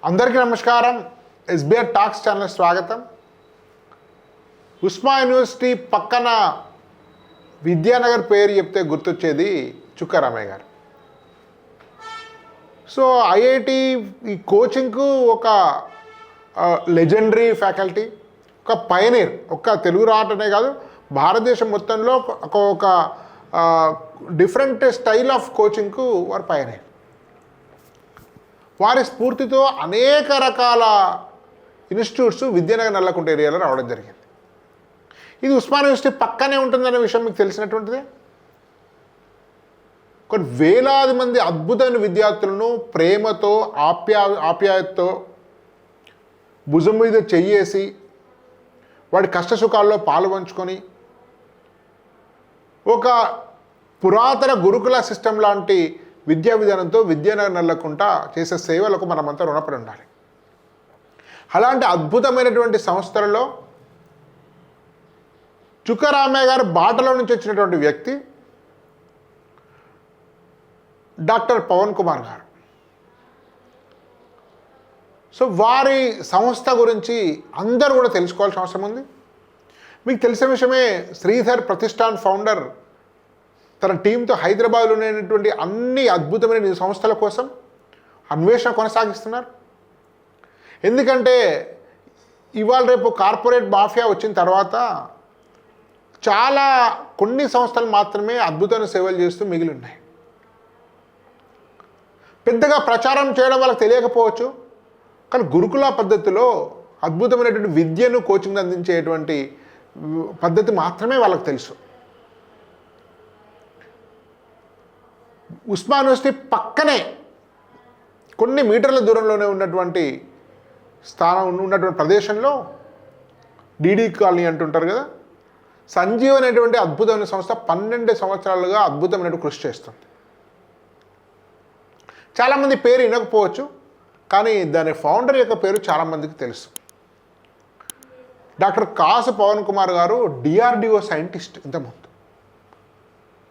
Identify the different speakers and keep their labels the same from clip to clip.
Speaker 1: అందరికీ నమస్కారం. SBR talks channel స్వాగతం. ఉస్మా యూనివర్సిటీ పక్కన విద్యానగర్ పేరు చెప్తే గుర్తొచ్చేది చుక్క రామయ్య గారు. సో ఐఐటి ఈ కోచింగ్కు ఒక లెజెండరీ ఫ్యాకల్టీ, ఒక పయనీర్, ఒక్క తెలుగు రావటమే కాదు భారతదేశం మొత్తంలో ఒక డిఫరెంట్ స్టైల్ ఆఫ్ కోచింగ్కు వారు పయనీర్. వారి స్ఫూర్తితో అనేక రకాల ఇన్స్టిట్యూట్స్ విద్యానగర్ నల్లకుంట ఏరియాలో రావడం జరిగింది. ఇది ఉస్మాన్ యూనివర్సిటీ పక్కనే ఉంటుందనే విషయం మీకు తెలిసినటువంటిదే. కొన్ని వేలాది మంది అద్భుతమైన విద్యార్థులను ప్రేమతో ఆప్యాయతతో భుజం మీద చెయ్యేసి వాడి కష్టసుఖాల్లో పాలుపంచుకొని ఒక పురాతన గురుకుల సిస్టమ్ లాంటి విద్యా విధానంతో విద్యానగర్ నల్లకుంట చేసే సేవలకు మనమంతా రుణపడి ఉండాలి. అలాంటి అద్భుతమైనటువంటి సంస్థలలో చుక్క రామయ్య గారు బాటలో నుంచి వచ్చినటువంటి వ్యక్తి డాక్టర్ పవన్ కుమార్ గారు. సో వారి సంస్థ గురించి అందరూ కూడా తెలుసుకోవాల్సిన అవసరం ఉంది. మీకు తెలిసిన విషయమే, శ్రీధర్ ప్రతిష్టాన్ ఫౌండర్ తన టీంతో హైదరాబాద్లో ఉన్నటువంటి అన్ని అద్భుతమైన సంస్థల కోసం అన్వేషణ కొనసాగిస్తున్నారు. ఎందుకంటే ఇవాళ రేపు కార్పొరేట్ మాఫియా వచ్చిన తర్వాత చాలా కొన్ని సంస్థలు మాత్రమే అద్భుతమైన సేవలు చేస్తూ మిగిలి ఉన్నాయి. పెద్దగా ప్రచారం చేయడం వాళ్ళకి తెలియకపోవచ్చు, కానీ గురుకుల పద్ధతిలో అద్భుతమైనటువంటి విద్యను కోచింగ్ అందించేటువంటి పద్ధతి మాత్రమే వాళ్ళకి తెలుసు. ఉస్మాన్ యూనివర్సిటీ పక్కనే కొన్ని మీటర్ల దూరంలోనే ఉన్నటువంటి ఉన్నటువంటి ప్రదేశంలో డీడీ కాలనీ అంటుంటారు కదా, సంజీవ్ అనేటువంటి అద్భుతమైన సంస్థ 12 సంవత్సరాలుగా అద్భుతమైన కృషి చేస్తుంది. చాలామంది పేరు వినకపోవచ్చు, కానీ దాని ఫౌండర్ యొక్క పేరు చాలామందికి తెలుసు. డాక్టర్ కాసు పవన్ కుమార్ గారు డిఆర్డిఓ సైంటిస్ట్. ఇంతకుముందు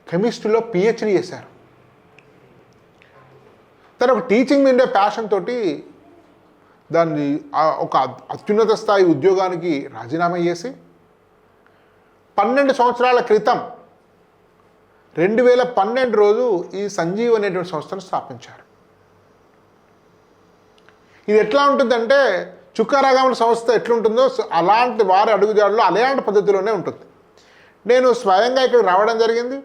Speaker 1: కెమిస్ట్రీలో పిహెచ్డి చేశారు. తను ఒక టీచింగ్ ఉండే ప్యాషన్ తోటి దాన్ని ఒక అత్యున్నత స్థాయి ఉద్యోగానికి రాజీనామా చేసి 12 సంవత్సరాల క్రితం 2012 రోజు ఈ సంజీవ్ అనేటువంటి సంస్థను స్థాపించారు. ఇది ఎట్లా ఉంటుందంటే చుక్కారాగముల సంస్థ ఎట్లుంటుందో అలాంటి వారి అడుగుజాడలో అలాంటి పద్ధతిలోనే ఉంటుంది. నేను స్వయంగా ఇక్కడికి రావడం జరిగింది.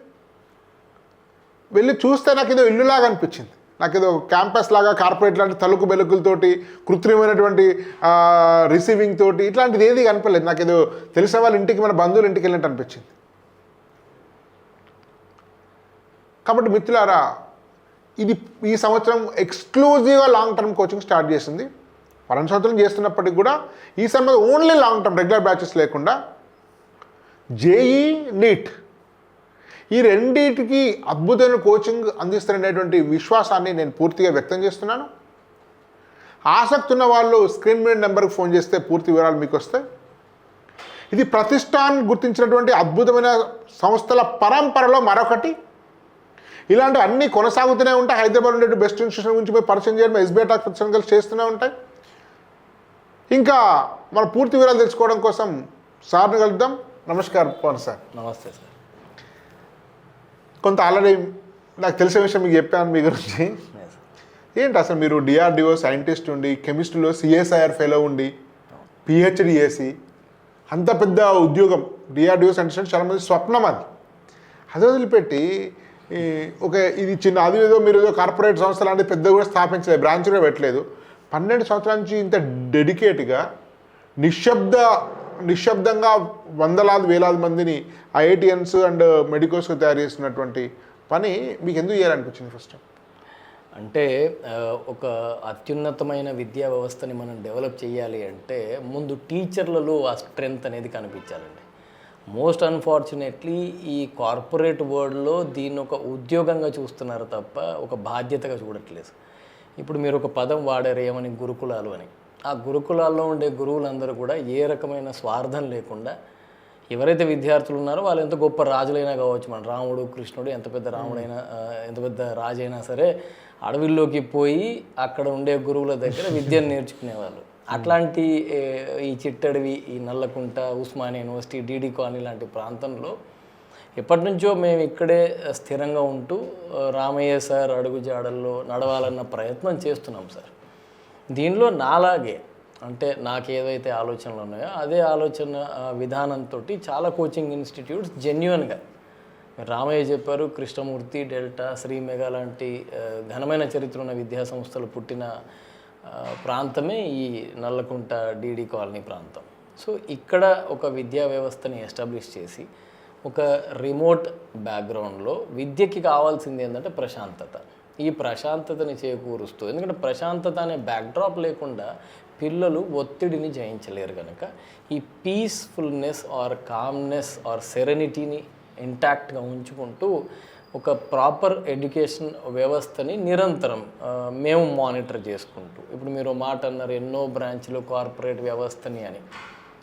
Speaker 1: వెళ్ళి చూస్తే నాకు ఏదో ఇల్లులాగా అనిపించింది. నాకు ఏదో క్యాంపస్ లాగా, కార్పొరేట్ లాంటి తలుకు బెలుకులతోటి, కృత్రిమైనటువంటి రిసీవింగ్ తోటి ఇట్లాంటిది ఏది కనపడలేదు. నాకు ఏదో తెలిసిన వాళ్ళ ఇంటికి, మన బంధువుల ఇంటికి వెళ్ళినట్టు అనిపించింది. కాబట్టి మిత్రులారా, ఇది ఈ సంవత్సరం ఎక్స్క్లూజివ్గా లాంగ్ టర్మ్ కోచింగ్ స్టార్ట్ చేసింది. 2 సంవత్సరం చేస్తున్నప్పటికి కూడా ఈ సంవత్సరం only long term, regular batches లేకుండా జేఈ, నీట్ ఈ రెండింటికి అద్భుతమైన కోచింగ్ అందిస్తున్నటువంటి విశ్వాసాన్ని నేను పూర్తిగా వ్యక్తం చేస్తున్నాను. ఆసక్తి ఉన్న వాళ్ళు స్క్రీన్ మీద నెంబర్కి ఫోన్ చేస్తే పూర్తి వివరాలు మీకు వస్తాయి. ఇది ప్రతిష్టాన్ గుర్తించినటువంటి అద్భుతమైన సంస్థల పరంపరలో మరొకటి. ఇలాంటి అన్నీ కొనసాగుతూనే ఉంటాయి. హైదరాబాద్ ఉండే బెస్ట్ ఇన్స్టిట్యూషన్ గురించి పోయి పరిచయం చేయడం ఎస్బిఆర్ టాక్స్ ఛానల్ చేస్తూనే ఉంటాయి. ఇంకా మన పూర్తి వివరాలు తెలుసుకోవడం కోసం సార్ని కలుద్దాం. నమస్కారం పవన్ సార్.
Speaker 2: నమస్తే సార్.
Speaker 1: కొంత ఆల్రెడీ నాకు తెలిసిన విషయం మీకు చెప్పాను మీ గురించి. ఏంటి అసలు మీరు డిఆర్డిఓ సైంటిస్ట్ ఉండి, కెమిస్ట్రీలో సిఎస్ఐఆర్ ఫెలో ఉండి, పిహెచ్డి చేసి, అంత పెద్ద ఉద్యోగం డిఆర్డిఓ సైంటిస్ట్ అంటే చాలామంది స్వప్నం. అది వదిలిపెట్టి ఇది చిన్న, అది ఏదో మీరు ఏదో కార్పొరేట్ సంస్థ లాంటి పెద్ద కూడా స్థాపించలేదు, బ్రాంచ్ కూడా పెట్టలేదు. 12 సంవత్సరాల నుంచి ఇంత డెడికేట్గా నిశ్శబ్దంగా వందలాది వేలాది మందిని ఐఐటియన్స్ అండ్ మెడికోస్కి తయారు చేస్తున్నటువంటి పని మీకు ఎందుకు చేయాలనిపించింది ఫస్ట్?
Speaker 2: అంటే ఒక అత్యున్నతమైన విద్యా వ్యవస్థని మనం డెవలప్ చేయాలి అంటే ముందు టీచర్లలో ఆ స్ట్రెంగ్త్ అనేది కనిపించాలండి. మోస్ట్ అన్ఫార్చునేట్లీ ఈ కార్పొరేట్ వరల్డ్లో దీన్ని ఒక ఉద్యోగంగా చూస్తున్నారు తప్ప ఒక బాధ్యతగా చూడట్లేదు. ఇప్పుడు మీరు ఒక పదం వాడారు ఏమని, గురుకులాలు అని. ఆ గురుకులాల్లో ఉండే గురువులందరూ కూడా ఏ రకమైన స్వార్థం లేకుండా ఎవరైతే విద్యార్థులు ఉన్నారో వాళ్ళు ఎంత గొప్ప రాజులైనా కావచ్చు, మన రాముడు, కృష్ణుడు, ఎంత పెద్ద రాముడైనా, ఎంత పెద్ద రాజైనా సరే అడవిలోకి పోయి అక్కడ ఉండే గురువుల దగ్గర విద్యను నేర్చుకునేవాళ్ళు. అట్లాంటి ఈ చిట్టడవి, ఈ Nallakunta, Osmania university, DD colony లాంటి ప్రాంతంలో ఎప్పటి నుంచో మేము ఇక్కడే స్థిరంగా ఉంటూ రామయ్య సార్ అడుగుజాడల్లో నడవాలన్న ప్రయత్నం చేస్తున్నాం సార్. దీనిలో నాలాగే అంటే నాకు ఏవైతే ఆలోచనలు ఉన్నాయో అదే ఆలోచన విధానంతో చాలా కోచింగ్ ఇన్స్టిట్యూట్స్ జెన్యున్గా రామయ్య చెప్పారు, కృష్ణమూర్తి, డెల్టా, శ్రీ మెగా లాంటి ఘనమైన చరిత్ర ఉన్న విద్యా సంస్థలు పుట్టిన ప్రాంతమే ఈ నల్లకుంట డిడి కాలనీ ప్రాంతం. సో ఇక్కడ ఒక విద్యా వ్యవస్థని ఎస్టాబ్లిష్ చేసి ఒక రిమోట్ బ్యాక్గ్రౌండ్లో విద్యకి కావాల్సింది ఏంటంటే ప్రశాంతత. ఈ ప్రశాంతతని చేకూరుస్తూ, ఎందుకంటే ప్రశాంతత అనే బ్యాక్డ్రాప్ లేకుండా పిల్లలు ఒత్తిడిని జయించలేరు కనుక ఈ పీస్ఫుల్నెస్ ఆర్ కామ్నెస్ ఆర్ సెరెనిటీని ఇంటాక్ట్గా ఉంచుకుంటూ ఒక ప్రాపర్ ఎడ్యుకేషన్ వ్యవస్థని నిరంతరం మేము మానిటర్ చేసుకుంటూ, ఇప్పుడు మీరు మాట అన్నారు ఎన్నో బ్రాంచ్లు కార్పొరేట్ వ్యవస్థని అని.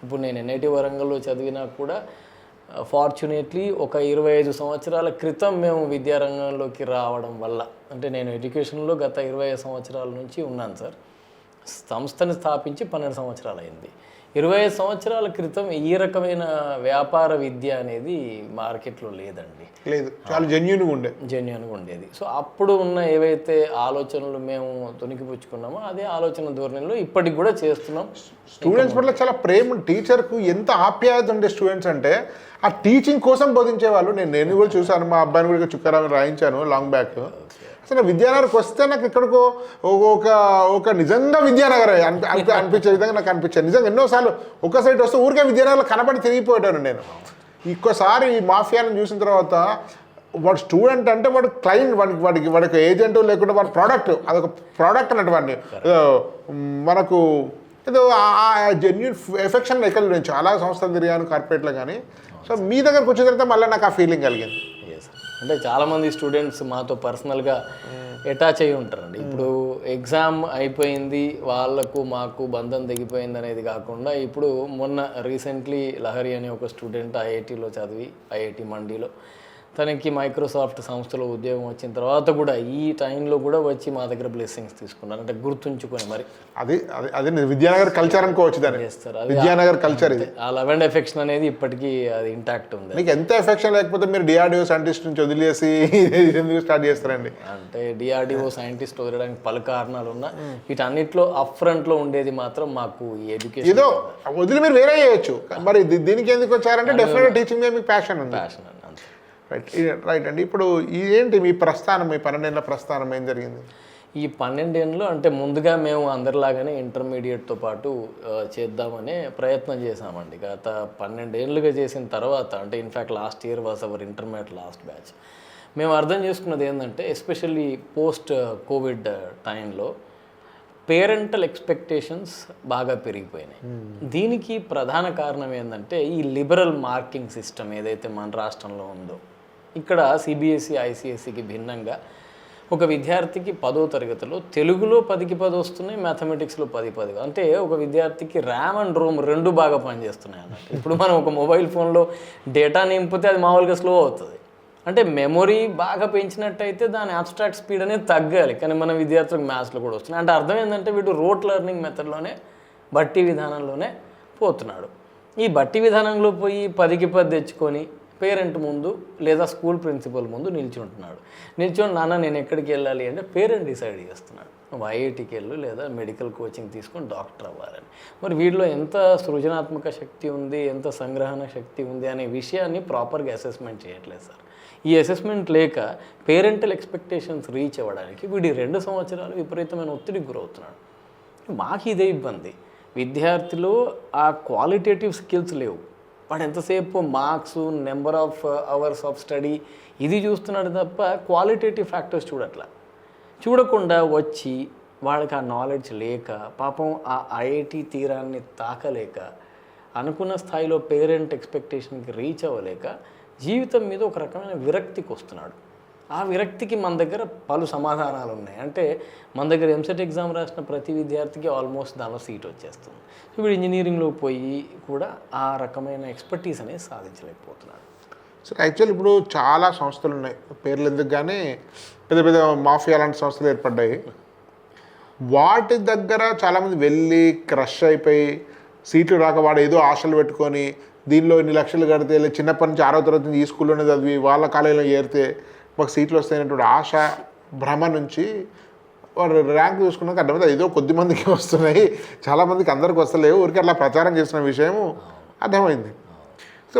Speaker 2: ఇప్పుడు నేను ఎన్ఐటి వరంగల్లో చదివినా కూడా ఫార్చునేట్లీ ఒక 25 సంవత్సరాల క్రితం మేము విద్యారంగంలోకి రావడం వల్ల, అంటే నేను ఎడ్యుకేషన్లో గత 25 సంవత్సరాల నుంచి ఉన్నాను సార్. సంస్థని స్థాపించి 12 సంవత్సరాలు అయింది. 25 సంవత్సరాల క్రితం ఈ రకమైన వ్యాపార విద్య అనేది మార్కెట్లో లేదండి.
Speaker 1: లేదు, చాలా జెన్యున్గా
Speaker 2: ఉండేది. సో అప్పుడు ఉన్న ఏవైతే ఆలోచనలు మేము తొనికిపుచ్చుకున్నామో అదే ఆలోచన ధోరణిలో ఇప్పటికి కూడా చేస్తున్నాం.
Speaker 1: స్టూడెంట్స్ పట్ల చాలా ప్రేమ, టీచర్కు ఎంత ఆప్యాయత ఉండే స్టూడెంట్స్ అంటే ఆ టీచింగ్ కోసం బోధించే వాళ్ళు. నేను కూడా చూసాను, మా అబ్బాయిని కూడా చుక్కరామని రాయించాను లాంగ్ బ్యాక్. అసలు విద్యానగర్కి వస్తే నాకు ఇక్కడికి ఒక నిజంగా విద్యానగర్ అనిపించే విధంగా నాకు అనిపించింది. నిజంగా ఎన్నోసార్లు ఒక సైడ్ వస్తే ఊరికే విద్యానగర్లో కనపడి తిరిగిపోయాను నేను. ఇంకోసారి ఈ మాఫియాను చూసిన తర్వాత వాడు స్టూడెంట్ అంటే వాడు క్లయింట్, వాడికి ఏజెంట్ లేకుండా వాడి ప్రోడక్ట్, అదొక ప్రోడక్ట్ అన్నట్టు వాడిని మనకు ఏదో జెన్యున్ ఎఫెక్షన్ ఎక్కడ నేను చాలా సంస్థలు తిరిగాను కార్పొరేట్లో కానీ. సో మీ దగ్గరకు వచ్చిన తర్వాత మళ్ళీ నాకు ఆ ఫీలింగ్ కలిగింది.
Speaker 2: అంటే చాలామంది స్టూడెంట్స్ మాతో పర్సనల్గా అటాచ్ అయ్యి ఉంటారండి. ఇప్పుడు ఎగ్జామ్ అయిపోయింది, వాళ్ళకు మాకు బంధం తెగిపోయింది అనేది కాకుండా, ఇప్పుడు మొన్న రీసెంట్లీ లహరి అనే ఒక స్టూడెంట్ ఐఐటీలో చదివి, ఐఐటి మండీలో తనకి మైక్రోసాఫ్ట్ సంస్థలో ఉద్యోగం వచ్చిన తర్వాత కూడా ఈ టైంలో కూడా వచ్చి మా దగ్గర బ్లెస్సింగ్స్ తీసుకున్నారు. అంటే గుర్తుంచుకొని మరి
Speaker 1: అది విద్యానగర్ కల్చర్ అనుకోవచ్చు దాన్ని చేస్తారు. విద్యానగర్ కల్చర్ ఇది.
Speaker 2: ఆ లవ్ అండ్ ఎఫెక్షన్ అనేది ఇప్పటికీ అది ఇంటాక్ట్ ఉంది.
Speaker 1: మీకు ఎంత ఎఫెక్షన్ లేకపోతే మీరు డిఆర్డిఓ సైంటిస్ట్ నుంచి వదిలేసి ఎందుకు స్టార్ట్ చేస్తారండి?
Speaker 2: అంటే డిఆర్డిఓ సైంటిస్ట్ వదలడానికి పలు కారణాలు ఉన్నా వీటన్నిటిలో అప్ ఫ్రంట్లో ఉండేది మాత్రం మాకు ఈ ఎడ్యుకేషన్.
Speaker 1: ఏదో వదిలి మీరు వేరే చేయొచ్చు, మరి దీనికి ఎందుకు వచ్చారంటే డెఫినెట్గా టీచింగ్ మీద మీకు ప్యాషన్ ఉంది. రైట్ అండి. ఇప్పుడు ఇదేంటి మీ ప్రస్థానం, మీ 12 ఏళ్ళ ప్రస్థానం ఏం జరిగింది?
Speaker 2: ఈ 12 ఏళ్ళు అంటే ముందుగా మేము అందరిలాగానే ఇంటర్మీడియట్తో పాటు చేద్దామనే ప్రయత్నం చేశామండి. గత 12 ఏళ్ళుగా చేసిన తర్వాత, అంటే in fact last year was our intermediate last batch. మేము అర్థం చేసుకున్నది ఏంటంటే ఎస్పెషల్లీ పోస్ట్ కోవిడ్ టైంలో పేరెంటల్ ఎక్స్పెక్టేషన్స్ బాగా పెరిగిపోయినాయి. దీనికి ప్రధాన కారణం ఏంటంటే ఈ లిబరల్ మార్కింగ్ సిస్టమ్ ఏదైతే మన రాష్ట్రంలో ఉందో, ఇక్కడ సిబిఎస్ఈ ఐసిఎస్సికి భిన్నంగా ఒక విద్యార్థికి 10వ తరగతిలో తెలుగులో 10కి 10 వస్తున్నాయి, మ్యాథమెటిక్స్లో 10 అంటే ఒక విద్యార్థికి ర్యామ్ అండ్ రోమ్ రెండు బాగా పనిచేస్తున్నాయి అన్నట్టు. ఇప్పుడు మనం ఒక మొబైల్ ఫోన్లో డేటా నింపితే అది మామూలుగా స్లో అవుతుంది. అంటే మెమొరీ బాగా పెంచినట్టయితే దాని అబ్స్ట్రాక్ట్ స్పీడ్ అనేది తగ్గాలి, కానీ మన విద్యార్థులకు మ్యాథ్స్లో కూడా వస్తున్నాయి. అంటే అర్థం ఏంటంటే వీడు రోట్ లెర్నింగ్ మెథడ్లోనే, బట్టి విధానంలోనే పోతున్నాడు. ఈ బట్టి విధానంలో పోయి 10కి 10 తెచ్చుకొని పేరెంట్ ముందు లేదా స్కూల్ ప్రిన్సిపల్ ముందు నిల్చుంటున్నాడు. నిల్చొని నాన్న నేను ఎక్కడికి వెళ్ళాలి అంటే పేరెంట్ డిసైడ్ చేస్తున్నాడు, నువ్వు ఐఐటికి వెళ్ళు లేదా మెడికల్ కోచింగ్ తీసుకొని డాక్టర్ అవ్వాలని. మరి వీటిలో ఎంత సృజనాత్మక శక్తి ఉంది, ఎంత సంగ్రహణ శక్తి ఉంది అనే విషయాన్ని ప్రాపర్గా అసెస్మెంట్ చేయట్లేదు సార్. ఈ అసెస్మెంట్ లేక పేరెంటల్ ఎక్స్పెక్టేషన్స్ రీచ్ అవ్వడానికి వీడి 2 సంవత్సరాలు విపరీతమైన ఒత్తిడికి గురవుతున్నాడు. మాకు ఇదే ఇబ్బంది, విద్యార్థిలో ఆ క్వాలిటేటివ్ స్కిల్స్ లేవు. వాడు ఎంతసేపు marks, number of hours of study ఇది చూస్తున్నాడు తప్ప క్వాలిటేటివ్ ఫ్యాక్టర్స్ చూడకుండా వచ్చి వాళ్ళకి ఆ నాలెడ్జ్ లేక, పాపం ఆ ఐఐటి తీరాన్ని తాకలేక, అనుకున్న స్థాయిలో పేరెంట్ ఎక్స్పెక్టేషన్కి రీచ్ అవ్వలేక జీవితం మీద ఒక రకమైన విరక్తికి వస్తున్నాడు. ఆ విరక్తికి మన దగ్గర పలు సమాధానాలు ఉన్నాయి. అంటే మన దగ్గర ఎంసెట్ ఎగ్జామ్ రాసిన ప్రతి విద్యార్థికి ఆల్మోస్ట్ దానిలో సీట్ వచ్చేస్తుంది. వీడు ఇంజనీరింగ్లో పోయి కూడా ఆ రకమైన ఎక్స్పర్టీస్ అనేది సాధించలేకపోతున్నాడు.
Speaker 1: సో యాక్చువల్లీ ఇప్పుడు చాలా సంస్థలు ఉన్నాయి, పేర్లు ఎందుకు కానీ పెద్ద పెద్ద మాఫియా లాంటి సంస్థలు ఏర్పడ్డాయి. వాటి దగ్గర చాలామంది వెళ్ళి క్రష్ అయిపోయి సీట్లు రాక వాడు ఏదో ఆశలు పెట్టుకొని దీనిలో ఇన్ని లక్షలు కడితే చిన్నప్పటి నుంచి 6వ తరగతి నుంచి ఈ స్కూల్లోనే చదివి వాళ్ళ కాలేజీలో చేరితే మాకు సీట్లు వస్తాయనేటువంటి ఆశ భ్రమ నుంచి వాడు ర్యాంక్ చూసుకున్నాక అర్థమైతే ఏదో కొద్ది మందికి వస్తున్నాయి, చాలామందికి అందరికి వస్తలేవు, ఊరికి అట్లా ప్రచారం చేసిన విషయము అర్థమైంది. సో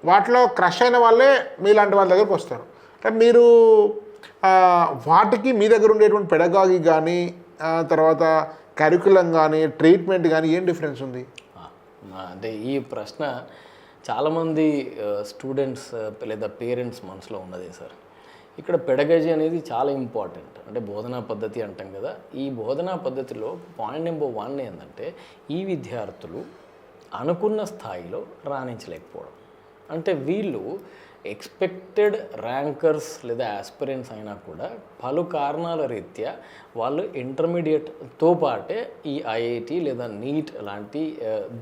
Speaker 1: వాటిలో క్రష్ అయిన వాళ్ళే మీలాంటి వాళ్ళ దగ్గరకు వస్తారు. అంటే మీరు వాటికి మీ దగ్గర ఉండేటువంటి పెడగాగి కానీ తర్వాత కరికులం కానీ ట్రీట్మెంట్ కానీ ఏం డిఫరెన్స్ ఉంది?
Speaker 2: అంటే ఈ ప్రశ్న చాలామంది స్టూడెంట్స్ లేదా పేరెంట్స్ మనసులో ఉన్నది సార్. ఇక్కడ పెడగజీ అనేది చాలా ఇంపార్టెంట్. అంటే బోధనా పద్ధతి అంటాం కదా, ఈ బోధనా పద్ధతిలో పాయింట్ నెంబర్ 1 ఏంటంటే ఈ విద్యార్థులు అనుకున్న స్థాయిలో రాణించలేకపోవడం. అంటే వీళ్ళు ఎక్స్పెక్టెడ్ ర్యాంకర్స్ లేదా ఆస్పిరెంట్స్ అయినా కూడా పలు కారణాల రీత్యా వాళ్ళు ఇంటర్మీడియట్తో పాటే ఈ ఐఐటి లేదా నీట్ లాంటి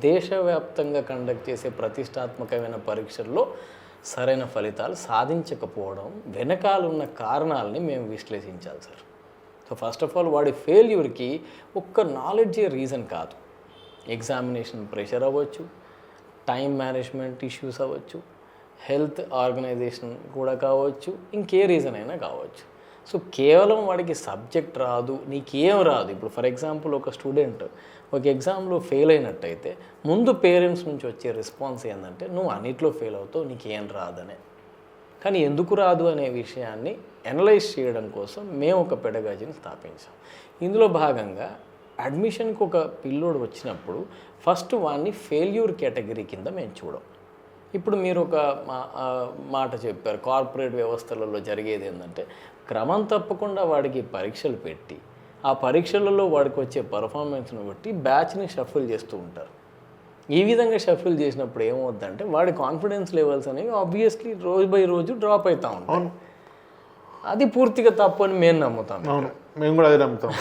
Speaker 2: దేశవ్యాప్తంగా కండక్ట్ చేసే ప్రతిష్టాత్మకమైన పరీక్షల్లో సరైన ఫలితాలు సాధించకపోవడం వెనకాలన్న కారణాలని మేము విశ్లేషించాలి sir. So first of all వాడి ఫెయిల్యూర్కి ఒక్క నాలెడ్జే రీజన్ కాదు. ఎగ్జామినేషన్ ప్రెషర్ అవ్వచ్చు, టైం మేనేజ్మెంట్ ఇష్యూస్ అవ్వచ్చు, హెల్త్ ఆర్గనైజేషన్ కూడా కావచ్చు, ఇంకే రీజన్ అయినా కావచ్చు. సో కేవలం వాడికి సబ్జెక్ట్ రాదు, నీకేం రాదు. ఇప్పుడు ఫర్ ఎగ్జాంపుల్ ఒక స్టూడెంట్ ఒక ఎగ్జామ్లో ఫెయిల్ అయినట్టయితే ముందు పేరెంట్స్ నుంచి వచ్చే రెస్పాన్స్ ఏంటంటే నువ్వు అన్నిట్లో ఫెయిల్ అవుతావు, నీకేం రాదనే. కానీ ఎందుకు రాదు అనే విషయాన్ని అనలైజ్ చేయడం కోసం మేము ఒక పెడగాజీని స్థాపించాం. ఇందులో భాగంగా అడ్మిషన్కి ఒక పిల్లోడు వచ్చినప్పుడు ఫస్ట్ వాడిని ఫెయిల్యూర్ కేటగిరీ కింద మేము చూడం. ఇప్పుడు మీరు ఒక మాట చెప్పారు, కార్పొరేట్ వ్యవస్థలలో జరిగేది ఏంటంటే క్రమం తప్పకుండా వాడికి పరీక్షలు పెట్టి ఆ పరీక్షలలో వాడికి వచ్చే పర్ఫార్మెన్స్ను బట్టి బ్యాచ్ని షఫుల్ చేస్తూ ఉంటారు. ఈ విధంగా షఫుల్ చేసినప్పుడు ఏమవుద్దంటే వాడి కాన్ఫిడెన్స్ లెవెల్స్ అనేవి ఆబ్వియస్లీ రోజు బై రోజు డ్రాప్ అవుతూ ఉంటాయి. అది పూర్తిగా తప్పు అని మేము నమ్ముతాం.
Speaker 1: మేము కూడా అదే నమ్ముతాం.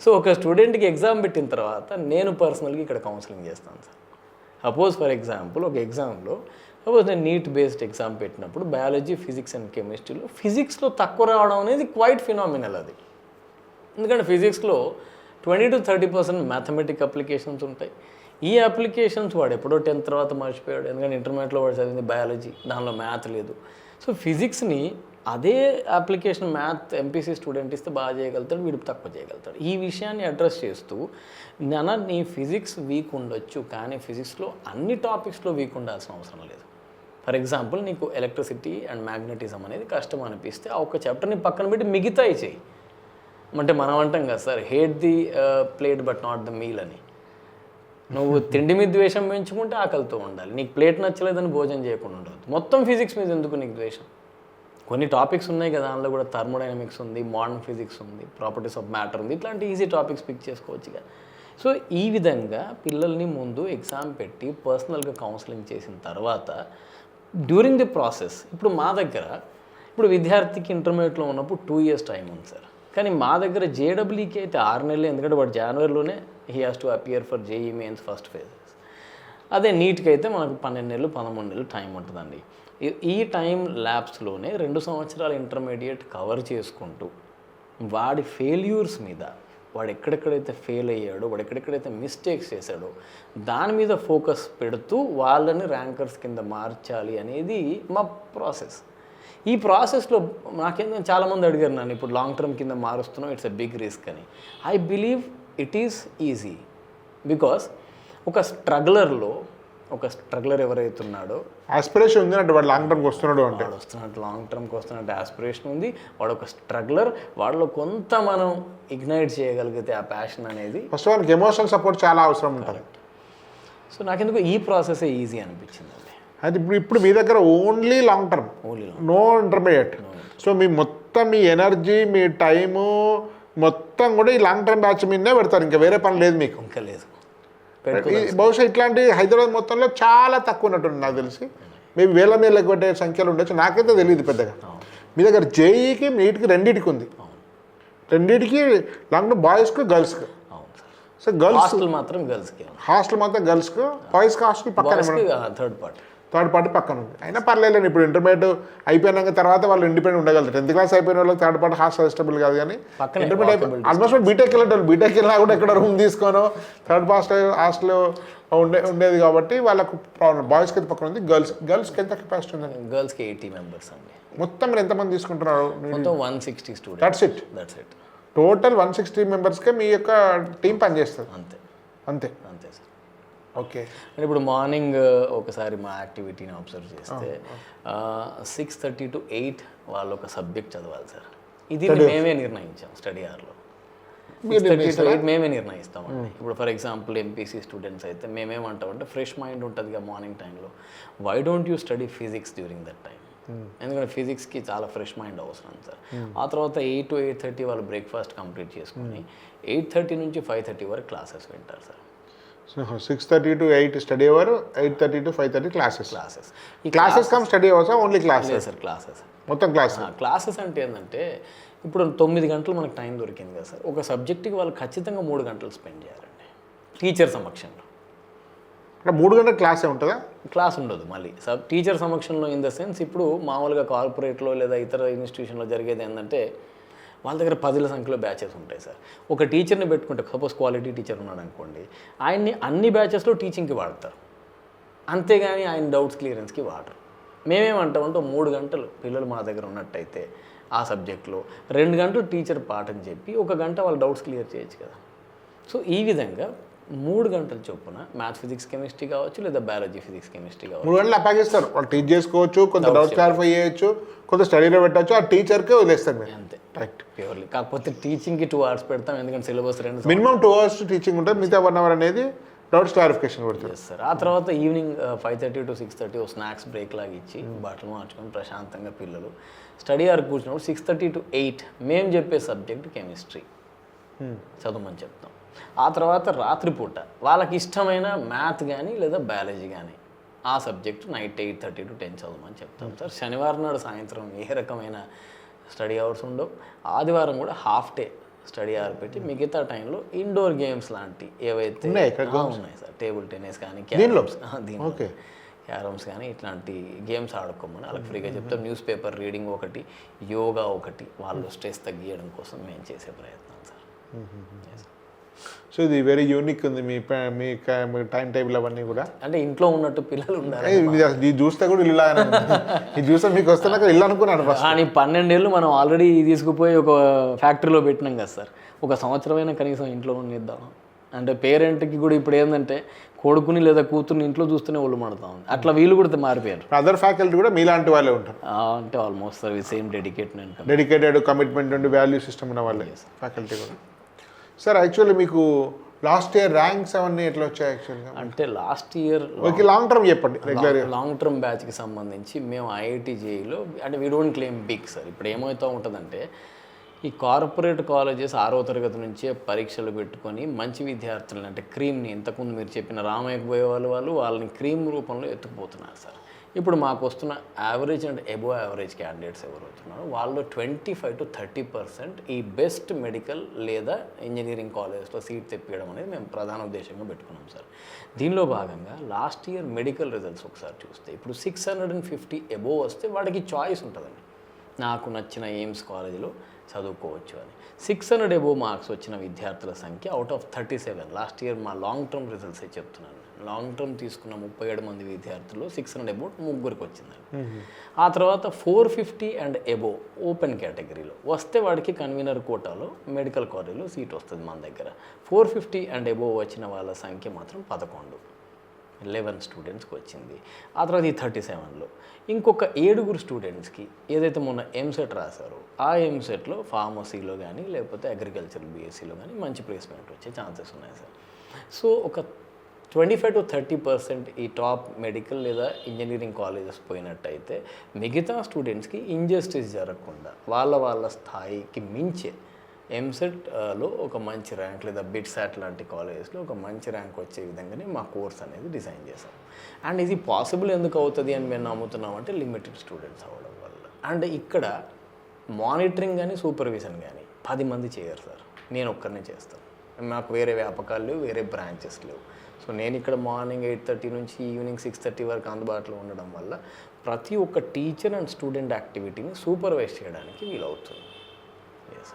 Speaker 2: సో ఒక స్టూడెంట్కి ఎగ్జామ్ పెట్టిన తర్వాత నేను పర్సనల్గా ఇక్కడ కౌన్సిలింగ్ చేస్తాను సార్. సపోజ్ ఫర్ ఎగ్జాంపుల్ ఒక ఎగ్జామ్లో నేను నీట్ బేస్డ్ ఎగ్జామ్ పెట్టినప్పుడు బయాలజీ, ఫిజిక్స్ అండ్ కెమిస్ట్రీలో ఫిజిక్స్లో తక్కువ రావడం అనేది క్వైట్ ఫినామినల్. అది ఎందుకంటే ఫిజిక్స్లో 20 to 30% మ్యాథమెటిక్ అప్లికేషన్స్ ఉంటాయి. ఈ అప్లికేషన్స్ వాడు ఎప్పుడో 10th తర్వాత మర్చిపోయాడు, ఎందుకంటే ఇంటర్మీడియట్లో వాడు చదివింది బయాలజీ, దానిలో మ్యాథ్ లేదు. సో ఫిజిక్స్ని అదే అప్లికేషన్ మ్యాథ్ ఎంపీసీ స్టూడెంట్ ఇస్తే బాగా చేయగలుగుతాడు, వీడు తక్కువ చేయగలుగుతాడు. ఈ విషయాన్ని అడ్రస్ చేస్తూ నీ ఫిజిక్స్ వీక్ ఉండొచ్చు, కానీ ఫిజిక్స్లో అన్ని టాపిక్స్లో వీక్ ఉండాల్సిన అవసరం లేదు. ఫర్ ఎగ్జాంపుల్ నీకు ఎలక్ట్రిసిటీ అండ్ మ్యాగ్నెటిజం అనేది కష్టం అనిపిస్తే ఆ ఒక్క చాప్టర్ని పక్కన పెట్టి మిగతాయి చేయి. అంటే మనం అంటాం కదా sir, hate the plate but not the meal అని. నువ్వు తిండి మీద ద్వేషం పెంచుకుంటే ఆకలితో ఉండాలి, నీకు ప్లేట్ నచ్చలేదని భోజనం చేయకుండా ఉండదు. మొత్తం ఫిజిక్స్ మీద ఎందుకు నీకు ద్వేషం? కొన్ని టాపిక్స్ ఉన్నాయి కదా, దానిలో కూడా థర్మోడైనమిక్స్ ఉంది, మోడర్న్ ఫిజిక్స్ ఉంది, ప్రాపర్టీస్ ఆఫ్ మ్యాటర్ ఉంది, ఇట్లాంటి ఈజీ టాపిక్స్ పిక్ చేసుకోవచ్చు కదా. సో ఈ విధంగా పిల్లల్ని ముందు ఎగ్జామ్ పెట్టి పర్సనల్గా కౌన్సిలింగ్ చేసిన తర్వాత డ్యూరింగ్ ది ప్రాసెస్ ఇప్పుడు మా దగ్గర ఇప్పుడు విద్యార్థికి ఇంటర్మీడియట్లో ఉన్నప్పుడు 2 years టైం ఉంది సార్. కానీ మా దగ్గర జేడబ్ల్యూకి అయితే 6 నెలలు, ఎందుకంటే వాడు జనవరిలోనే he has to appear for JE mains first phases. అదే నీట్కి అయితే మనకు 12 నెలలు 13 నెలలు టైం ఉంటుందండి. ఈ టైం ల్యాబ్స్లోనే 2 సంవత్సరాలు ఇంటర్మీడియట్ కవర్ చేసుకుంటూ వాడి ఫెయిల్యూర్స్ మీద, వాడు ఎక్కడెక్కడైతే ఫెయిల్ అయ్యాడో, వాడు ఎక్కడెక్కడైతే మిస్టేక్స్ చేశాడో దాని మీద ఫోకస్ పెడుతూ వాళ్ళని ర్యాంకర్స్ కింద మార్చాలి అనేది మా ప్రాసెస్. ఈ ప్రాసెస్లో నాకేంటంటే చాలామంది అడిగారు నన్ను, ఇప్పుడు లాంగ్ టర్మ్ కింద మారుస్తున్నాం, ఇట్స్ ఎ బిగ్ రిస్క్ అని. I believe it is easy. Because ఒక స్ట్రగ్లర్ ఎవరైతున్నాడో
Speaker 1: ఆస్పిరేషన్ ఉంది అంటే వాడు లాంగ్ టర్మ్కి వస్తున్నాడు అంటే
Speaker 2: వాడు వస్తున్నట్టు లాంగ్ టర్మ్కి వస్తున్నట్టు ఆస్పిరేషన్ ఉంది, వాడు ఒక స్ట్రగ్లర్, వాడిలో కొంత మనం ఇగ్నైట్ చేయగలిగితే ఆ ప్యాషన్ అనేది.
Speaker 1: ఫస్ట్ వానికి ఎమోషనల్ సపోర్ట్ చాలా అవసరం ఉంటుంది.
Speaker 2: సో నాకెందుకు ఈ ప్రాసెసే ఈజీ అనిపించింది అండి.
Speaker 1: అది ఇప్పుడు మీ దగ్గర only long term, no intermediate. So మీ ఎనర్జీ, మీ టైము మొత్తం కూడా ఈ లాంగ్ టర్మ్ బ్యాచ్ మీదనే పెడతారు, ఇంకా వేరే పని లేదు మీకు?
Speaker 2: ఇంకా లేదు.
Speaker 1: బహుశా ఇట్లాంటి హైదరాబాద్ మొత్తంలో చాలా తక్కువ ఉన్నట్టుంది నాకు తెలిసి. మేబీ వేల మేళ్ళకి పెట్టే సంఖ్యలో ఉండొచ్చు, నాకైతే తెలియదు పెద్దగా. మీ దగ్గర జేఈకి నీట్కి రెండింటికి ఉంది, రెండింటికి లాంగ్ టర్మ్ బాయ్స్కి గర్ల్స్కి. సో గర్ల్స్
Speaker 2: మాత్రం గర్ల్స్కి,
Speaker 1: హాస్టల్ మాత్రం గర్ల్స్కి, బాయ్స్కి హాస్టల్ పక్కన
Speaker 2: థర్డ్ పార్టీ.
Speaker 1: థర్డ్ పార్టీ పక్కన ఉంది. అయినా పర్లేదు, ఇప్పుడు ఇంటర్మీడియట్ అయిపోయినాక తర్వాత వాళ్ళు ఇండిపెండెంట్ ఉండగలుగుతారు. 10th క్లాస్ అయిపోయిన వాళ్ళకి థర్డ్ పార్టీ హాస్టల్ ఇష్టబుల్ కాదు, కానీ ఇంటర్మీడియట్ ఆల్మోస్ట్ బీటెక్ వెళ్ళేటోళ్ళు, బీటెక్ వెళ్ళినా కూడా ఎక్కడ రూమ్ తీసుకోనో థర్డ్ హాస్టల్ ఉండేది కాబట్టి వాళ్ళకు ప్రాబ్లం. బాయ్స్కి అయితే పక్కన ఉంది. గర్ల్స్కి ఎంత కెపాసిటీ ఉందండి?
Speaker 2: గర్ల్స్కి 80 మెంబర్స్ అండి.
Speaker 1: మొత్తం మీరు ఎంతమంది తీసుకుంటున్నారు?
Speaker 2: మొత్తం 160 స్టూడెంట్స్.
Speaker 1: That's it. టోటల్ 160 మెంబర్స్కే మీ యొక్క టీం పనిచేస్తుంది.
Speaker 2: అంతే
Speaker 1: అంతే
Speaker 2: అంతే సార్.
Speaker 1: ఓకే.
Speaker 2: అంటే ఇప్పుడు మార్నింగ్ ఒకసారి మా యాక్టివిటీని అబ్జర్వ్ చేస్తే 6:30 to 8 వాళ్ళు ఒక సబ్జెక్ట్ చదవాలి సార్. ఇది మేమే నిర్ణయించాం స్టడీ అవర్లో. 6:30 to 8 మేమే నిర్ణయిస్తామండి. ఇప్పుడు ఫర్ ఎగ్జాంపుల్ ఎంపీసీ స్టూడెంట్స్ అయితే మేమేమంటామంటే ఫ్రెష్ మైండ్ ఉంటుందిగా మార్నింగ్ టైంలో, why don't you study physics during that time. ఎందుకంటే ఫిజిక్స్కి చాలా ఫ్రెష్ మైండ్ అవసరం సార్. ఆ తర్వాత 8 to 8:30 వాళ్ళు బ్రేక్ఫాస్ట్ కంప్లీట్ చేసుకుని 8:30 నుంచి 5:30 వరకు క్లాసెస్ వింటారు sir.
Speaker 1: 6:30 to 8 study hour, 8:30 to 5:30 classes.
Speaker 2: ఈ
Speaker 1: classes cum study hours, only classes
Speaker 2: sir. Classes
Speaker 1: మొత్తం
Speaker 2: క్లాసెస్ అంటే ఏంటంటే ఇప్పుడు 9 గంటలు మనకు టైం దొరికింది కదా సార్. ఒక సబ్జెక్ట్కి వాళ్ళు ఖచ్చితంగా 3 గంటలు స్పెండ్ చేయాలండి టీచర్ సమక్షంలో.
Speaker 1: 3 గంటల క్లాసే ఉంటుందా?
Speaker 2: క్లాస్ ఉండదు మళ్ళీ టీచర్ సమక్షంలో. ఇన్ ద సెన్స్ ఇప్పుడు మామూలుగా కార్పొరేట్లో లేదా ఇతర ఇన్స్టిట్యూషన్లో జరిగేది ఏంటంటే వాళ్ళ దగ్గర 10ల సంఖ్యలో బ్యాచెస్ ఉంటాయి సార్. ఒక టీచర్ని పెట్టుకుంటే, సపోజ్ క్వాలిటీ టీచర్ ఉన్నాడు అనుకోండి, ఆయన్ని అన్ని బ్యాచెస్లో టీచింగ్కి వాడతారు, అంతేగాని ఆయన డౌట్స్ క్లియరెన్స్కి వాడరు. మేమేమంటామంటే 3 గంటలు పిల్లలు మా దగ్గర ఉన్నట్టయితే ఆ సబ్జెక్ట్లో 2 గంటలు టీచర్ పాఠం చెప్పి 1 గంట వాళ్ళ డౌట్స్ క్లియర్ చేయొచ్చు కదా. సో ఈ విధంగా 3 గంటల చొప్పున మ్యాథ్స్ ఫిజిక్స్ కెమిస్ట్రీ కావచ్చు, లేదా బయాలజీ ఫిజిక్స్ కెమిస్ట్రీ కావచ్చు
Speaker 1: 3 గంటలు అప్పగిస్తారు. వాళ్ళు టీచ్ చేసుకోవచ్చు, కొంత డౌట్స్ క్లారిఫై చేయొచ్చు, కొంత స్టడీలో పెట్టచ్చు, ఆ టీచర్కే వదిలేస్తారు మీరు.
Speaker 2: అంతే, రైట్, ప్యూర్లీ. కాకపోతే టీచింగ్కి 2 hours పెడతాం, ఎందుకంటే సిలబస్ 2
Speaker 1: మినిమం 2 hours టీచింగ్ ఉంటుంది, మిగతా 1 hour అనేది డౌట్స్ క్లారిఫికేషన్ పడుతుంది
Speaker 2: సార్. ఆ తర్వాత ఈవినింగ్ 5:30 to 6:30 స్నాక్స్ బ్రేక్ లాగా ఇచ్చి బట్టలు మార్చుకొని ప్రశాంతంగా పిల్లలు స్టడీ అవర్ కూర్చున్నప్పుడు 6:30 to 8 మేము చెప్పే సబ్జెక్ట్ కెమిస్ట్రీ చదవమని చెప్తాం. ఆ తర్వాత రాత్రిపూట వాళ్ళకి ఇష్టమైన మ్యాథ్ కానీ లేదా బయాలజీ కానీ ఆ సబ్జెక్ట్ నైట్ 8:30 to 10 చదవమని చెప్తాం సార్. శనివారం నాడు సాయంత్రం ఏ రకమైన స్టడీ అవర్స్ ఉండవు. ఆదివారం కూడా హాఫ్ డే స్టడీ అవర్ పెట్టి మిగతా టైంలో ఇండోర్ గేమ్స్ లాంటి ఏవైతే ఉన్నాయి సార్, టేబుల్ టెన్నిస్ కానీ క్యారమ్స్ కానీ ఇట్లాంటి గేమ్స్ ఆడుకోమని వాళ్ళకి ఫ్రీగా చెప్తాం. న్యూస్ పేపర్ రీడింగ్ ఒకటి, యోగా ఒకటి, వాళ్ళు స్ట్రెస్ తగ్గియడం కోసం మేము చేసే ప్రయత్నం సార్.
Speaker 1: సో ఇది వెరీ యూనిక్ ఉంది మీ టైం టేబుల్ అవన్నీ కూడా.
Speaker 2: అంటే ఇంట్లో ఉన్నట్టు పిల్లలు ఉండాలి.
Speaker 1: ఇది చూస్తే కూడా ఇల్లు ఇది చూస్తే మీకు వస్తున్నాక ఇల్లు అనుకున్నాను.
Speaker 2: కానీ 12 ఏళ్ళు మనం ఆల్రెడీ తీసుకుపోయి ఒక ఫ్యాక్టరీలో పెట్టినాం కదా సార్. 1 సంవత్సరమైనా కనీసం ఇంట్లో ఉండిద్దాం. అంటే పేరెంట్కి కూడా ఇప్పుడు ఏంటంటే కొడుకుని లేదా కూతుర్ని ఇంట్లో చూస్తూనే ఒళ్ళు మడతా ఉంది. అట్లా వీళ్ళు కూడా మారిపోయారు.
Speaker 1: అదర్ ఫ్యాకల్టీ కూడా మీలాంటి వాళ్ళే ఉంటారు.
Speaker 2: అంటే almost sir same
Speaker 1: dedicated commitment and value system ఉన్న వాళ్ళే ఫ్యాకల్టీ కూడా. సార్ యాక్చువల్లీ మీకు లాస్ట్ ఇయర్ ర్యాంక్స్ అవన్నీ ఎట్లా వచ్చాయి యాక్చువల్గా?
Speaker 2: అంటే లాస్ట్ ఇయర్
Speaker 1: లాంగ్ టర్మ్ చెప్పండి. రెగ్యులర్
Speaker 2: లాంగ్ టర్మ్ బ్యాచ్కి సంబంధించి మేము ఐఐటి జేఈలో అంటే we don't claim big sir. ఇప్పుడు ఏమవుతూ ఉంటుందంటే ఈ కార్పొరేట్ కాలేజెస్ 6వ తరగతి నుంచే పరీక్షలు పెట్టుకొని మంచి విద్యార్థులను అంటే క్రీమ్ని ఇంతకుముందు మీరు చెప్పిన రామయ్యకు పోయే వాళ్ళని క్రీమ్ రూపంలో ఎత్తుకుపోతున్నారు సార్. ఇప్పుడు మాకు వస్తున్న average and above average candidates ఎవరు అవుతున్నారు వాళ్ళు 25 to 30% ఈ బెస్ట్ మెడికల్ లేదా ఇంజనీరింగ్ కాలేజెస్లో సీట్ తెప్పించడం అనేది మేము ప్రధాన ఉద్దేశంగా పెట్టుకున్నాం సార్. దీనిలో భాగంగా లాస్ట్ ఇయర్ మెడికల్ రిజల్ట్స్ ఒకసారి చూస్తే ఇప్పుడు 650 అబోవ్ వస్తే వాడికి చాయిస్ ఉంటుందండి, నాకు నచ్చిన ఎయిమ్స్ కాలేజీలో చదువుకోవచ్చు అని. 600 అబోవ్ మార్క్స్ వచ్చిన విద్యార్థుల సంఖ్య అవుట్ ఆఫ్ 37. లాస్ట్ ఇయర్ మా లాంగ్ టర్మ్ రిజల్ట్సే చెప్తున్నాను. లాంగ్ టర్మ్ తీసుకున్న 37 మంది విద్యార్థులు 600 అబోవ్ 3 వచ్చిందండి. ఆ తర్వాత 450 అండ్ అబోవ్ ఓపెన్ కేటగిరీలో వస్తే వాడికి కన్వీనర్ కోటాలో మెడికల్ కాలేజీలో సీట్ వస్తుంది మన దగ్గర. 450 అండ్ అబోవ్ వచ్చిన వాళ్ళ సంఖ్య మాత్రం 11 స్టూడెంట్స్కి వచ్చింది. ఆ తర్వాత ఈ 37లో ఇంకొక 7 స్టూడెంట్స్కి ఏదైతే మొన్న ఎంసెట్ రాశారో ఆ ఎంసెట్లో ఫార్మసీలో కానీ లేకపోతే అగ్రికల్చర్ బీఎస్సీలో కానీ మంచి ప్లేస్మెంట్ వచ్చే ఛాన్సెస్ ఉన్నాయి సార్. సో ఒక 25 to 30% ఈ టాప్ మెడికల్ లేదా ఇంజనీరింగ్ కాలేజెస్ పోయినట్టయితే మిగతా స్టూడెంట్స్కి ఇంజస్టిస్ జరగకుండా వాళ్ళ స్థాయికి మించే ఎంసెట్లో ఒక మంచి ర్యాంక్ లేదా బిట్సాట్ లాంటి కాలేజెస్లో ఒక మంచి ర్యాంక్ వచ్చే విధంగానే మా కోర్స్ అనేది డిజైన్ చేశాం. అండ్ ఇది పాసిబుల్ ఎందుకు అవుతుంది అని మేము నమ్ముతున్నామంటే లిమిటెడ్ స్టూడెంట్స్ అవ్వడం వల్ల. అండ్ ఇక్కడ మానిటరింగ్ కానీ సూపర్విజన్ కానీ 10 మంది చేయరు సార్, నేను ఒక్కరినే చేస్తాను. మాకు వేరే వ్యాపకాలు లేవు, వేరే బ్రాంచెస్ లేవు. సో నేను ఇక్కడ మార్నింగ్ 8:30 నుంచి ఈవినింగ్ 6:30 వరకు అందుబాటులో ఉండడం వల్ల ప్రతి ఒక్క టీచర్ అండ్ స్టూడెంట్ యాక్టివిటీని సూపర్వైజ్ చేయడానికి వీలవుతుంది. ఎస్.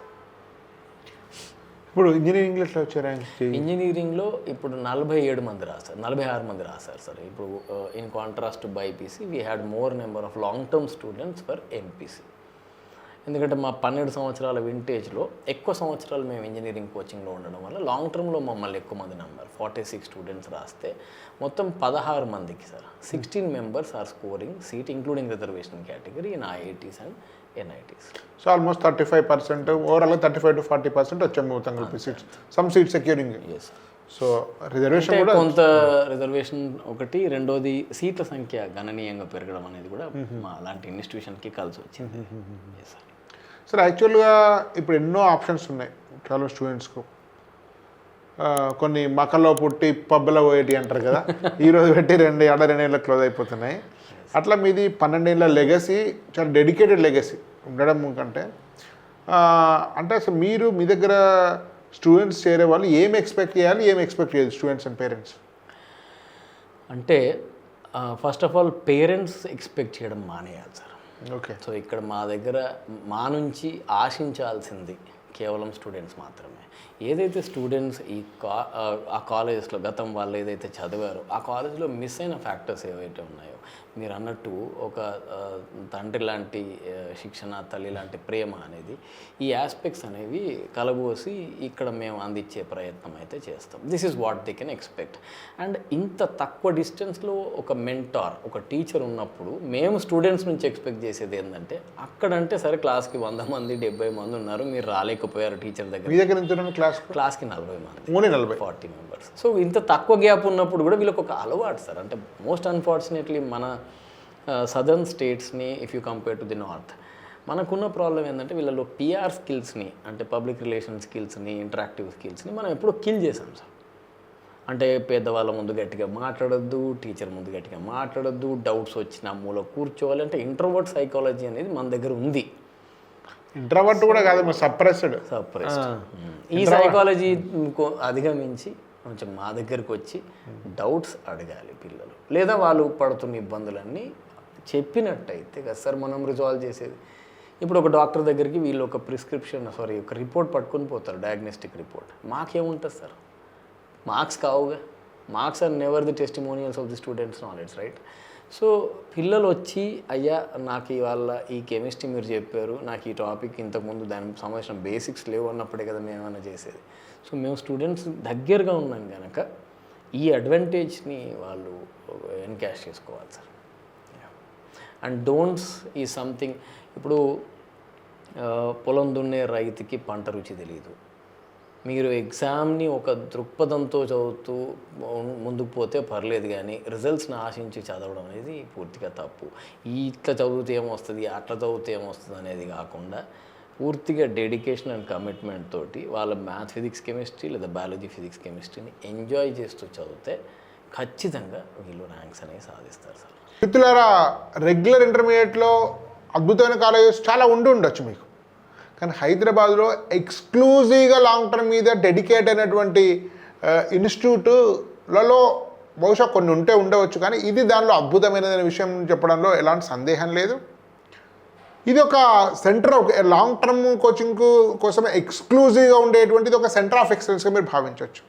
Speaker 1: ఇప్పుడు ఇంజనీరింగ్లో ఎట్లా వచ్చారు?
Speaker 2: ఇంజనీరింగ్లో ఇప్పుడు 47 మంది రాస్తారు, 46 మంది రాస్తారు సార్. ఇప్పుడు in contrast to BiPC we had more number of long term students for MPC. ఎందుకంటే మా 12 సంవత్సరాల వింటేజ్లో ఎక్కువ సంవత్సరాలు మేము ఇంజనీరింగ్ కోచింగ్లో ఉండడం వల్ల లాంగ్ టర్మ్లో మమ్మల్ని ఎక్కువ మంది నెంబర్ 46 స్టూడెంట్స్ రాస్తే మొత్తం 16 మందికి sir 16 members are scoring seat including reservation category in IITs and NITs.
Speaker 1: So almost 35%, ఓవరాల్గా 35 to 40% వచ్చాము మొత్తం కలిపి seats, some seat securing.
Speaker 2: Yes.
Speaker 1: So reservation కూడా
Speaker 2: కొంత రిజర్వేషన్ ఒకటి, రెండోది సీట్ల సంఖ్య గణనీయంగా పెరగడం అనేది కూడా మా అలాంటి ఇన్స్టిట్యూషన్కి కలిసి వచ్చింది.
Speaker 1: సార్ యాక్చువల్గా ఇప్పుడు ఎన్నో ఆప్షన్స్ ఉన్నాయి చాలా స్టూడెంట్స్కు. కొన్ని మకల్లో పుట్టి పబ్బలో పోయేటి అంటారు కదా, ఈరోజు పెట్టి 2 ఏళ్ళ క్లోజ్ అయిపోతున్నాయి. అట్లా మీది 12 ఏళ్ళ లెగసీ, చాలా డెడికేటెడ్ లెగసీ ఉండడం కంటే అంటే అసలు మీరు మీ దగ్గర స్టూడెంట్స్ చేరే వాళ్ళు ఏం ఎక్స్పెక్ట్ చేయాలి, ఏం ఎక్స్పెక్ట్ చేయదు స్టూడెంట్స్ అండ్ పేరెంట్స్?
Speaker 2: అంటే first of all parents expect చేయడం మానేయాలి సార్.
Speaker 1: ఓకే.
Speaker 2: సో ఇక్కడ మా దగ్గర మా నుంచి ఆశించాల్సింది కేవలం స్టూడెంట్స్ మాత్రమే. ఏదైతే స్టూడెంట్స్ ఆ కాలేజెస్లో గతం వాళ్ళు ఏదైతే చదివారో ఆ కాలేజ్లో మిస్ అయిన ఫ్యాక్టర్స్ ఏవైతే ఉన్నాయో, మీరు అన్నట్టు ఒక తండ్రి లాంటి శిక్షణ, తల్లి లాంటి ప్రేమ అనేది, ఈ ఆస్పెక్ట్స్ అనేవి కలబోసి ఇక్కడ మేము అందించే ప్రయత్నం అయితే చేస్తాం. This is what they can expect. And ఇంత తక్కువ డిస్టెన్స్లో ఒక మెంటార్, ఒక టీచర్ ఉన్నప్పుడు మేము స్టూడెంట్స్ నుంచి ఎక్స్పెక్ట్ చేసేది ఏంటంటే, అక్కడంటే సరే క్లాస్కి 100 మంది 70 మంది ఉన్నారు, మీరు రాలేకపోయారు టీచర్ దగ్గర.
Speaker 1: మీ దగ్గర నుంచి
Speaker 2: క్లాస్కి 40 మంది,
Speaker 1: 40
Speaker 2: మెంబర్స్. సో ఇంత తక్కువ గ్యాప్ ఉన్నప్పుడు కూడా వీళ్ళకి ఒక అలవాటు సార్. అంటే మోస్ట్ అన్ఫార్చునేట్లీ మన సదర్న్ స్టేట్స్ని if you compare to the north, మనకున్న ప్రాబ్లం ఏంటంటే వీళ్ళలో పిఆర్ స్కిల్స్ని, అంటే పబ్లిక్ రిలేషన్ స్కిల్స్ని, ఇంటరాక్టివ్ స్కిల్స్ని మనం ఎప్పుడూ కిల్ చేసాం సార్. అంటే పెద్దవాళ్ళ ముందు గట్టిగా మాట్లాడొద్దు, టీచర్ ముందు గట్టిగా మాట్లాడొద్దు, డౌట్స్ వచ్చిన మూల కూర్చోవాలి. అంటే ఇంట్రోవర్ట్ సైకాలజీ అనేది మన దగ్గర ఉంది.
Speaker 1: ఇంట్రోవర్ట్ కూడా కాదు, సప్రెస్డ్.
Speaker 2: ఈ సైకాలజీ అధిగమించి కొంచెం మా దగ్గరకు వచ్చి డౌట్స్ అడగాలి పిల్లలు, లేదా వాళ్ళు పడుతున్న ఇబ్బందులన్నీ చెప్పినట్టయితే కదా సార్ మనం రిజాల్వ్ చేసేది. ఇప్పుడు ఒక డాక్టర్ దగ్గరికి వీళ్ళు ఒక ఒక రిపోర్ట్ పట్టుకొని పోతారు, డయాగ్నోస్టిక్ రిపోర్ట్. మాకేముంటుంది సార్? మార్క్స్ కావుగా. Marks are never the testimonials of the students knowledge, right? So పిల్లలు వచ్చి, అయ్యా నాకు ఇవాళ ఈ కెమిస్ట్రీ మీరు చెప్పారు, నాకు ఈ టాపిక్ ఇంతకుముందు దానికి సంబంధించిన బేసిక్స్ లేవు అన్నప్పుడే కదా మేము ఏమైనా చేసేది. సో మేము స్టూడెంట్స్ దగ్గరగా ఉన్నాం కనుక ఈ అడ్వాంటేజ్ని వాళ్ళు ఎన్కాష్ చేసుకోవాలి సార్. అండ్ డోంట్స్ ఈ సంథింగ్. ఇప్పుడు పొలం దున్నే రైతుకి పంట రుచి తెలియదు. మీరు ఎగ్జామ్ని ఒక దృక్పథంతో చదువుతూ ముందుకు పోతే పర్లేదు, కానీ రిజల్ట్స్ని ఆశించి చదవడం అనేది పూర్తిగా తప్పు. ఇట్లా చదివితే ఏమొస్తుంది, అట్లా చదివితే ఏమొస్తుంది అనేది కాకుండా పూర్తిగా డెడికేషన్ అండ్ కమిట్మెంట్ తోటి వాళ్ళ మ్యాథ్, ఫిజిక్స్, కెమిస్ట్రీ లేదా బయాలజీ, ఫిజిక్స్, కెమిస్ట్రీని ఎంజాయ్ చేస్తూ చదివితే ఖచ్చితంగా వీళ్ళు ర్యాంక్స్ అనేవి సాధిస్తారు సార్.
Speaker 1: మిత్రులారా, రెగ్యులర్ ఇంటర్మీడియట్లో అద్భుతమైన కాలేజెస్ చాలా ఉండొచ్చు మీకు, కానీ హైదరాబాద్లో ఎక్స్క్లూజివ్గా లాంగ్ టర్మ్ మీద డెడికేట్ అయినటువంటి ఇన్స్టిట్యూట్లలో బహుశా కొన్ని ఉండవచ్చు, కానీ ఇది దానిలో అద్భుతమైన విషయం చెప్పడంలో ఎలాంటి సందేహం లేదు. ఇది ఒక centre of long term coaching కోసం ఎక్స్క్లూజివ్గా ఉండేటువంటిది ఒక సెంటర్ ఆఫ్ ఎక్సలెన్స్గా మీరు భావించవచ్చు.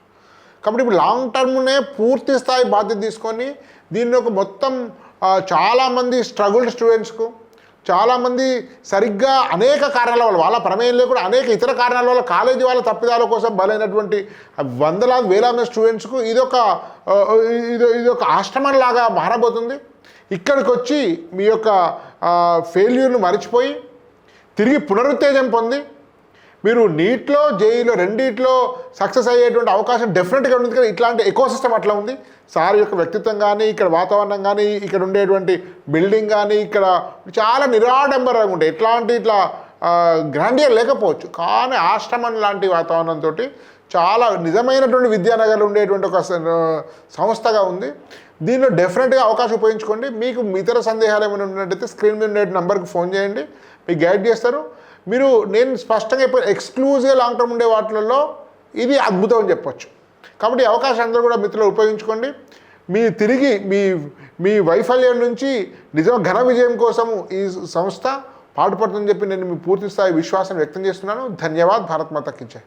Speaker 1: కాబట్టి ఇప్పుడు లాంగ్ టర్మ్నే పూర్తి స్థాయి బాధ్యత తీసుకొని దీన్ని ఒక మొత్తం చాలామంది స్ట్రగుల్డ్ స్టూడెంట్స్కు, చాలామంది సరిగ్గా అనేక కారణాల వల్ల, వాళ్ళ ప్రమేయం లేకుండా అనేక ఇతర కారణాల వల్ల కాలేజీ వాళ్ళ తప్పిదాల కోసం బలైనటువంటి వందలాది వేలాది స్టూడెంట్స్కు ఇదొక ఆశ్రమంలాగా మారబోతుంది. ఇక్కడికి వచ్చి మీ యొక్క ఫెయిల్యూర్ను మర్చిపోయి తిరిగి పునరుత్తేజం పొంది మీరు నీట్లో, జేఈలో రెండిట్లో సక్సెస్ అయ్యేటువంటి అవకాశం డెఫినెట్గా ఉంది. కానీ ఇట్లాంటి ఎకోసిస్టమ్ అట్లా ఉంది. సార్ యొక్క వ్యక్తిత్వం కానీ, ఇక్కడ వాతావరణం కానీ, ఇక్కడ ఉండేటువంటి బిల్డింగ్ కానీ, ఇక్కడ చాలా నిరాడంబరంగా ఉంటాయి. ఇట్లా గ్రాండియర్ లేకపోవచ్చు, కానీ ఆశ్రమం లాంటి వాతావరణంతో చాలా నిజమైనటువంటి విద్యానగర్లో ఉండేటువంటి ఒక సంస్థగా ఉంది. దీనిలో డెఫినెట్గా అవకాశం ఉపయోగించుకోండి. మీకు ఇతర సందేహాలు ఏమైనా ఉన్నట్టయితే స్క్రీన్ మీద ఉండే నెంబర్కి ఫోన్ చేయండి, మీకు గైడ్ చేస్తారు. నేను స్పష్టంగా ఎక్స్క్లూజివ్గా లాంగ్ టర్మ్ ఉండే వాటిల్లో ఇది అద్భుతం అని చెప్పొచ్చు. కాబట్టి ఈ అవకాశం అందరూ కూడా మిత్రులు ఉపయోగించుకోండి. మీ తిరిగి మీ వైఫల్యం నుంచి నిజం ఘన విజయం కోసం ఈ సంస్థ పాటుపడుతుందని చెప్పి నేను మీ పూర్తి స్థాయి విశ్వాసం వ్యక్తం చేస్తున్నాను. ధన్యవాద్. భారత్ మాతా కీ జై.